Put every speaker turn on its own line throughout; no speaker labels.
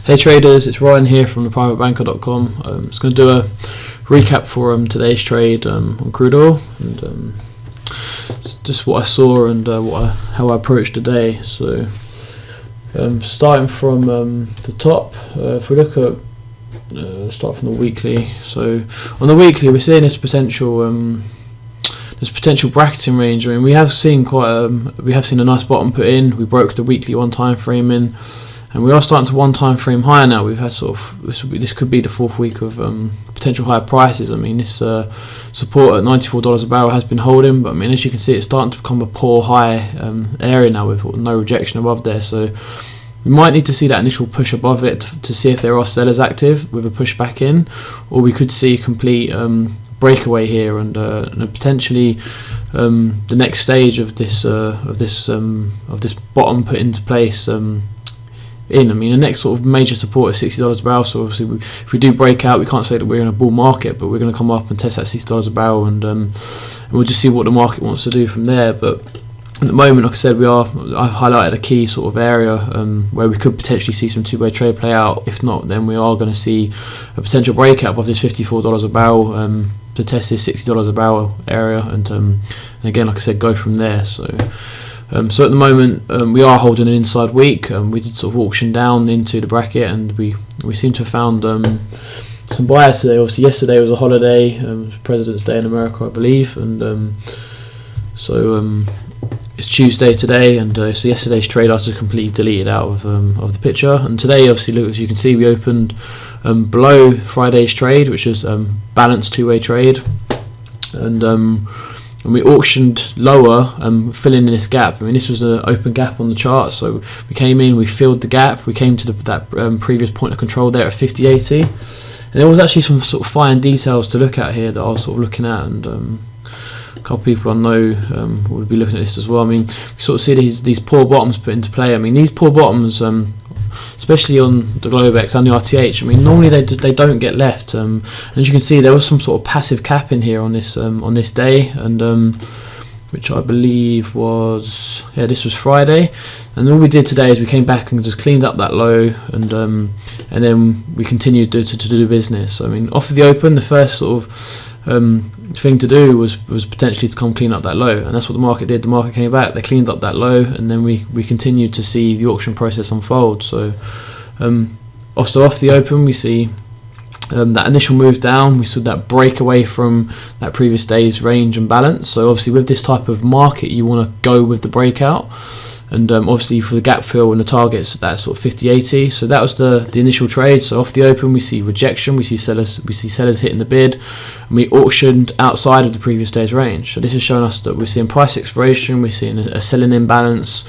Hey traders, it's Ryan here from theprivatebanker.com. I'm just going to do a recap for today's trade on crude oil, and just what I saw and how I approached the day. So starting from the top, if we look at start from the weekly. So on the weekly, we're seeing this potential bracketing range. I mean, we have seen a nice bottom put in. We broke the weekly one time frame in. And we are starting to one time frame higher now. We've had this could be the fourth week of potential higher prices. I mean, this support at $94 a barrel has been holding, but I mean, as you can see, it's starting to become a poor high area now with no rejection above there. So we might need to see that initial push above it to see if there are sellers active with a push back in, or we could see a complete breakaway here and potentially the next stage of this bottom put into place. I mean, the next sort of major support is $60 a barrel. So obviously, if we do break out, we can't say that we're in a bull market, but we're going to come up and test that $60 a barrel, and we'll just see what the market wants to do from there. But at the moment, like I said, I've highlighted a key sort of area where we could potentially see some two-way trade play out. If not, then we are going to see a potential breakout of this $54 a barrel to test this $60 a barrel area, and again, like I said, go from there. So at the moment, we are holding an inside week. We did sort of auction down into the bracket, and we seem to have found some buyers today. Obviously, yesterday was a holiday, President's Day in America, I believe, and so it's Tuesday today, and so yesterday's trade I just completely deleted out of the picture. And today, obviously, look, as you can see, we opened below Friday's trade, which is balanced two-way trade, and we auctioned lower, filling in this gap. I mean, this was an open gap on the chart, so we came in, we filled the gap, we came to that previous point of control there at 50.80, and there was actually some sort of fine details to look at here that I was sort of looking at, and a couple of people I know will be looking at this as well. I mean, we sort of see these poor bottoms put into play. I mean, these poor bottoms, especially on the Globex and the RTH, I mean, normally they don't get left. And as you can see, there was some sort of passive cap in here on this day, and which I believe was, this was Friday. And all we did today is we came back and just cleaned up that low, and then we continued to do business. So, I mean, off of the open, the first sort of thing to do was potentially to come clean up that low, and that's what the market did. The market came back, they cleaned up that low, and then we continued to see the auction process unfold. So also off the open, we see that initial move down, we saw that break away from that previous day's range and balance. So obviously with this type of market, you want to go with the breakout, and obviously for the gap fill and the targets, that's sort of 50.80. So that was the initial trade. So off the open, we see rejection, we see sellers hitting the bid, and we auctioned outside of the previous day's range. So this is showing us that we're seeing price expiration, we're seeing a selling imbalance,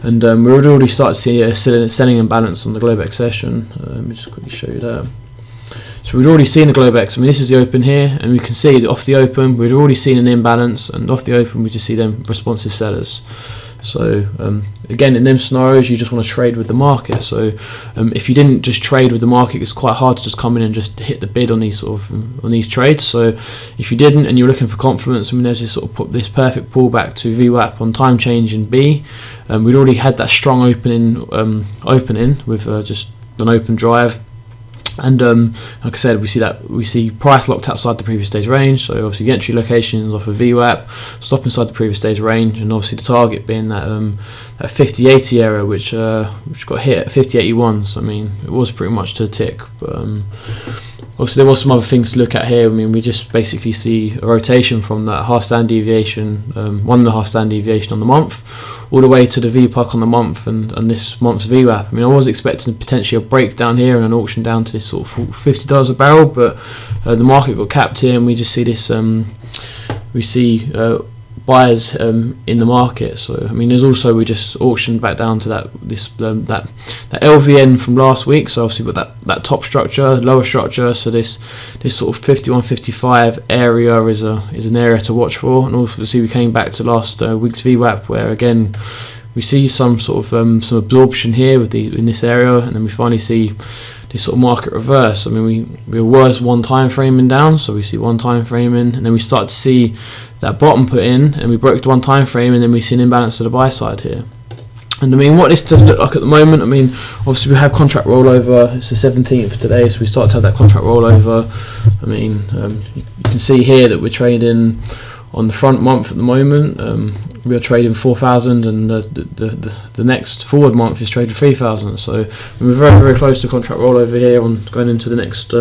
and we would already start to see a selling imbalance on the Globex session. Let me just quickly show you that. So we'd already seen the Globex. I mean, this is the open here, and we can see that off the open, we'd already seen an imbalance, and off the open, we just see them responsive sellers. So again, in them scenarios, you just want to trade with the market. So if you didn't just trade with the market, it's quite hard to just come in and just hit the bid on these on these trades. So if you didn't and you're looking for confidence, I mean, there's this sort of this perfect pullback to Vwap on time change in B. We'd already had that strong opening with just an open drive. And like I said, we see price locked outside the previous day's range. So obviously the entry locations off of Vwap, stop inside the previous day's range, and obviously the target being that 50.80 area, which got hit at 50.81. So I mean, it was pretty much to a tick. But obviously there was some other things to look at here. I mean, we just basically see a rotation from that half standard deviation, 1.5 standard deviation on the month, all the way to the VPUC on the month, and this month's VWAP. I mean, I was expecting potentially a breakdown here and an auction down to this sort of $50 a barrel, but the market got capped here, and we just see this. We see buyers in the market. So I mean, there's also, we just auctioned back down to that LVN from last week. So obviously we've got that top structure, lower structure. So this sort of 51-55 area is an area to watch for. And also we came back to last week's VWAP, where again we see some sort of some absorption here in this area, and then we finally see this sort of market reverse. I mean, we was one time framing down, so we see one time framing, and then we start to see that bottom put in, and we broke the one time frame, and then we see an imbalance to the buy side here. And I mean, what this does look like at the moment, I mean, obviously we have contract rollover. It's the 17th today, so we start to have that contract rollover. I mean, you can see here that we're trading on the front month at the moment. We are trading 4,000, and the next forward month is trading 3,000. So we're very, very close to contract rollover here on going into the next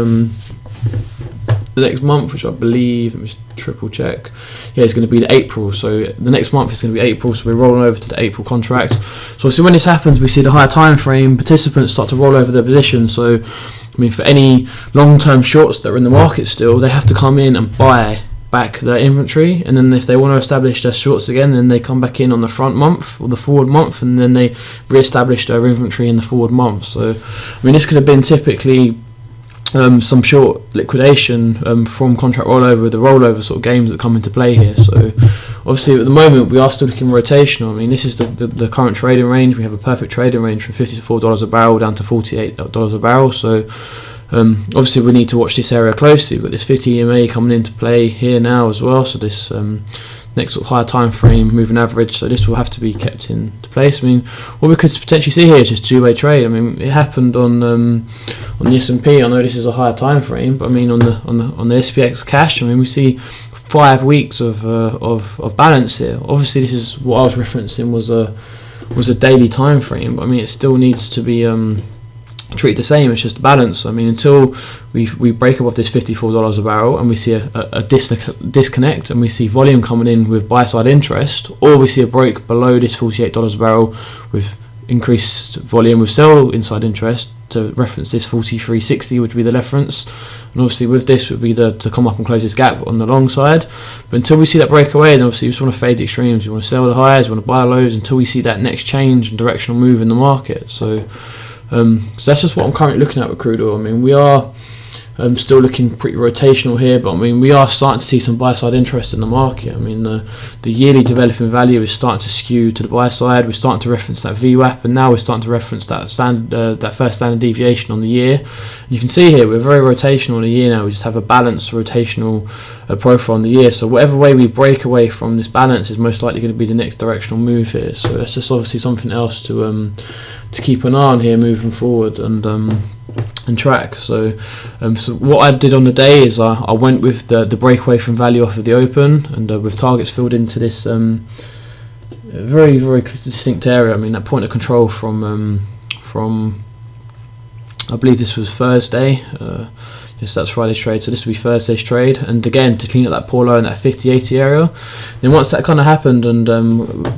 month, which I believe, let me just triple check. Yeah, it's going to be the April. So the next month is going to be April. So we're rolling over to the April contract. So obviously when this happens, we see the higher time frame participants start to roll over their position. So I mean, for any long-term shorts that are in the market still, they have to come in and buy back their inventory, and then if they want to establish their shorts again, then they come back in on the front month or the forward month, and then they re-establish their inventory in the forward month. So I mean, this could have been typically some short liquidation from contract rollover, the rollover sort of games that come into play here. So obviously at the moment we are still looking rotational. I mean, this is the current trading range. We have a perfect trading range from $54 a barrel down to $48 a barrel. So obviously we need to watch this area closely. We've got this 50 EMA coming into play here now as well, so this next sort of higher time frame moving average, so this will have to be kept into place. I mean, what we could potentially see here is just two-way trade. I mean, it happened on the S&P. I know this is a higher time frame, but I mean on the SPX cash, I mean we see 5 weeks of balance here. Obviously this is what I was referencing was a daily time frame, but I mean it still needs to be treat the same. It's just a balance. I mean, until we break above this $54 a barrel and we see a disconnect, and we see volume coming in with buy side interest, or we see a break below this $48 a barrel with increased volume with sell inside interest, to reference this 43.60, which would be the reference. And obviously with this would be to come up and close this gap on the long side. But until we see that breakaway, then obviously you just want to fade the extremes. You want to sell the highs, you want to buy lows until we see that next change and directional move in the market. So that's just what I'm currently looking at with crude oil. I mean, we are still looking pretty rotational here, but I mean, we are starting to see some buy side interest in the market. I mean, the yearly developing value is starting to skew to the buy side. We're starting to reference that Vwap, and now we're starting to reference that first standard deviation on the year. And you can see here we're very rotational on the year now. We just have a balanced rotational profile on the year. So whatever way we break away from this balance is most likely going to be the next directional move here. So that's just obviously something else to keep an eye on here moving forward and track. So what I did on the day is I went with the breakaway from value off of the open, and with targets filled into this very, very distinct area. I mean, that point of control from I believe this was Thursday. Yes, that's Friday's trade, so this will be Thursday's trade. And again, to clean up that poor low in that 50-80 area. Then once that kind of happened and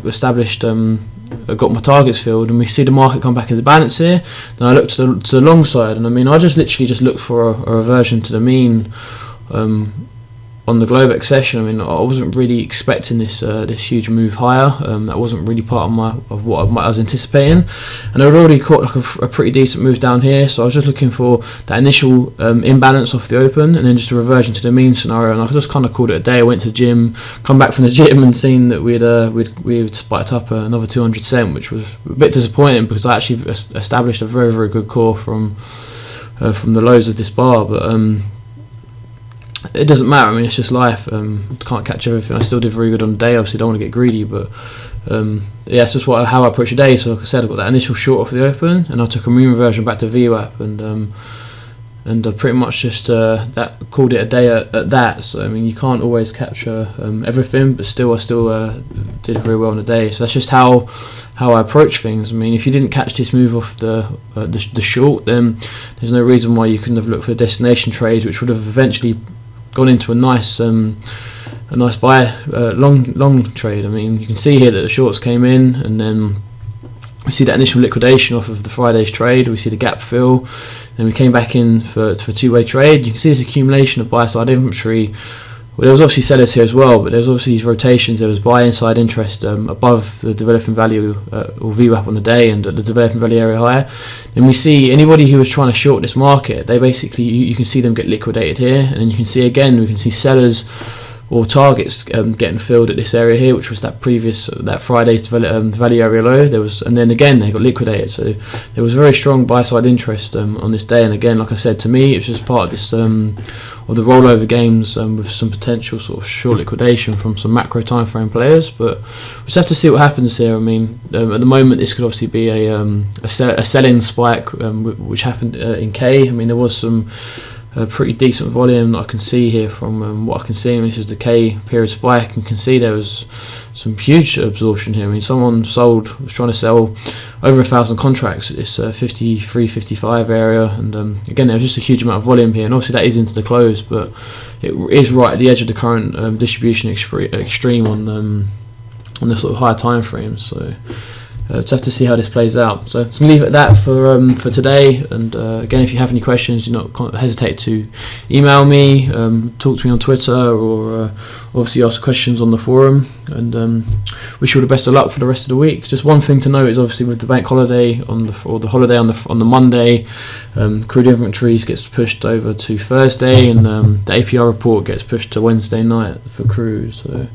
established, I got my targets filled, and we see the market come back into balance here. Then I looked to the long side, and I mean, I literally looked for a reversion to the mean on the Globex session. I mean, I wasn't really expecting this huge move higher. That wasn't really part of what I was anticipating, and I'd already caught like a pretty decent move down here. So I was just looking for that initial imbalance off the open, and then just a reversion to the mean scenario. And I just kind of called it a day. I went to the gym, come back from the gym, and seen that we'd spiked up another 200 cent, which was a bit disappointing because I actually established a very, very good core from the lows of this bar, but it doesn't matter. I mean, it's just life. Can't catch everything. I still did very good on the day. Obviously, don't want to get greedy, but yeah, it's just how I approach the day. So, like I said, I got that initial short off the open, and I took a mean reversion back to Vwap, and I pretty much just that called it a day at that. So, I mean, you can't always capture everything, but I still did very well on the day. So that's just how I approach things. I mean, if you didn't catch this move off the short, then there's no reason why you couldn't have looked for destination trades, which would have eventually gone into a nice buy long trade. I mean, you can see here that the shorts came in, and then we see that initial liquidation off of the Friday's trade. We see the gap fill, then we came back in for two-way trade. You can see this accumulation of buy side inventory. Well, there was obviously sellers here as well, but there's obviously these rotations. There was buy inside interest above the developing value or VWAP on the day, and the developing value area higher. Then we see anybody who was trying to short this market, they basically, you can see them get liquidated here, and then you can see again, we can see sellers or targets getting filled at this area here, which was that Friday's value area low. And then again they got liquidated. So there was very strong buy side interest on this day. And again, like I said, to me, it's just part of this of the rollover games with some potential sort of short liquidation from some macro time frame players. But we just have to see what happens here. I mean, at the moment, this could obviously be a selling spike, which happened in K. I mean, there was some pretty decent volume that I can see here from what I can see. I mean, this is the K period spike, and you can see there was some huge absorption here. I mean, someone was trying to sell over 1,000 contracts at this 53-55 area, and again, there was just a huge amount of volume here, and obviously that is into the close, but it is right at the edge of the current distribution extreme on the sort of higher time frames. So just have to see how this plays out. So just leave it at that for today. And again, if you have any questions, do not hesitate to email me, talk to me on Twitter, or obviously ask questions on the forum. And wish you all the best of luck for the rest of the week. Just one thing to note is obviously with the bank holiday on the Monday, crude inventories gets pushed over to Thursday, and the APR report gets pushed to Wednesday night for crude. So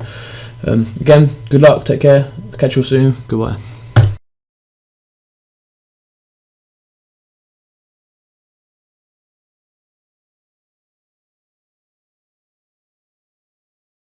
again, good luck, take care, catch you all soon, goodbye.